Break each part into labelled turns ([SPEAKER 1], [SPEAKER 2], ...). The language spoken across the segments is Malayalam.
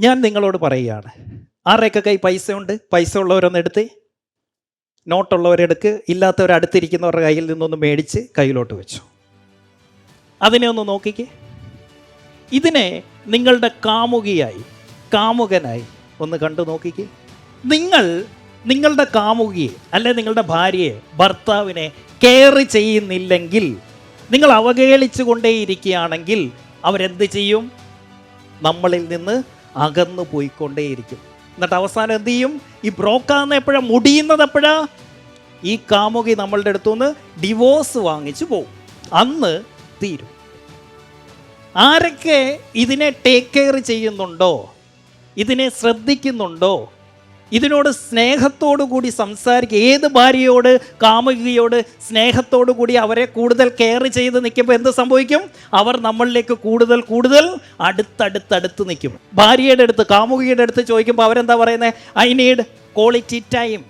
[SPEAKER 1] ഞാൻ നിങ്ങളോട് പറയുകയാണ്, ആരുടെയൊക്കെ കൈ പൈസ ഉണ്ട്? പൈസ ഉള്ളവരൊന്ന് എടുത്ത്, നോട്ടുള്ളവരെടുക്ക്, ഇല്ലാത്തവരടുത്തിരിക്കുന്നവരുടെ കയ്യിൽ നിന്നൊന്ന് മേടിച്ച് കയ്യിലോട്ട് വെച്ചു. അതിനെ ഒന്ന് നോക്കിക്കേ. ഇതിനെ നിങ്ങളുടെ കാമുകിയായി, കാമുകനായി ഒന്ന് കണ്ടു നോക്കിക്കേ. നിങ്ങളുടെ കാമുകിയെ അല്ലെ നിങ്ങളുടെ ഭാര്യയെ, ഭർത്താവിനെ കെയർ ചെയ്യുന്നില്ലെങ്കിൽ, നിങ്ങൾ അവഹേളിച്ചു കൊണ്ടേയിരിക്കുകയാണെങ്കിൽ അവരെന്ത് ചെയ്യും? നമ്മളിൽ നിന്ന് അകന്നു പോയിക്കൊണ്ടേയിരിക്കും. എന്നിട്ട് അവസാനം എന്ത് ചെയ്യും? ഈ ബ്രോക്കാന്ന് എപ്പോഴാണ് മുടിയുന്നത്? എപ്പോഴാ? ഈ കാമുകി നമ്മളുടെ അടുത്തുനിന്ന് ഡിവോഴ്സ് വാങ്ങിച്ചു പോകും. അന്ന് തീരും. ആരൊക്കെ ഇതിനെ ടേക്ക് കെയർ ചെയ്യുന്നുണ്ടോ, ഇതിനെ ശ്രദ്ധിക്കുന്നുണ്ടോ, ഇതിനോട് സ്നേഹത്തോടു കൂടി സംസാരിക്കുക, ഏത് ഭാര്യയോട്, കാമുകിയോട് സ്നേഹത്തോടു കൂടി അവരെ കൂടുതൽ കെയർ ചെയ്ത് നിൽക്കുമ്പോൾ എന്ത് സംഭവിക്കും? അവർ നമ്മളിലേക്ക് കൂടുതൽ കൂടുതൽ അടുത്തടുത്തടുത്ത് നിൽക്കും. ഭാര്യയുടെ അടുത്ത്, കാമുകിയുടെ അടുത്ത് ചോദിക്കുമ്പോൾ അവരെന്താ പറയുന്നത്? I need quality time.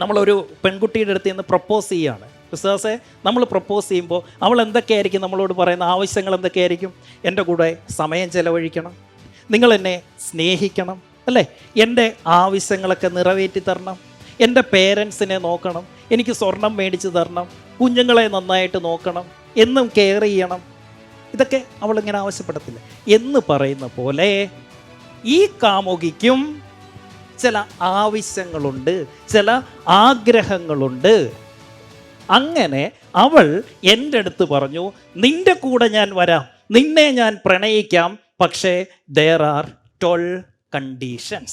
[SPEAKER 1] നമ്മളൊരു പെൺകുട്ടിയുടെ അടുത്ത് നിന്ന് പ്രപ്പോസ് ചെയ്യുകയാണ്. വിശ്വാസേ, നമ്മൾ പ്രപ്പോസ് ചെയ്യുമ്പോൾ അവൾ എന്തൊക്കെയായിരിക്കും നമ്മളോട് പറയുന്ന ആവശ്യങ്ങൾ? എന്തൊക്കെയായിരിക്കും? എൻ്റെ കൂടെ സമയം ചെലവഴിക്കണം, നിങ്ങൾ എന്നെ സ്നേഹിക്കണം, അല്ലേ, എൻ്റെ ആവശ്യങ്ങളൊക്കെ നിറവേറ്റി തരണം, എൻ്റെ പേരൻസിനെ നോക്കണം, എനിക്ക് സ്വർണം മേടിച്ച് തരണം, കുഞ്ഞുങ്ങളെ നന്നായിട്ട് നോക്കണം, എന്നും കെയർ ചെയ്യണം. ഇതൊക്കെ അവളിങ്ങനെ ആവശ്യപ്പെടത്തില്ല എന്ന് പറയുന്ന പോലെ ഈ കാമുകിക്കും ചില ആവശ്യങ്ങളുണ്ട്, ചില ആഗ്രഹങ്ങളുണ്ട്. അങ്ങനെ അവൾ എൻ്റെ അടുത്ത് പറഞ്ഞു, നിൻ്റെ കൂടെ ഞാൻ വരാം, നിന്നെ ഞാൻ പ്രണയിക്കാം, പക്ഷേ there are 12 conditions.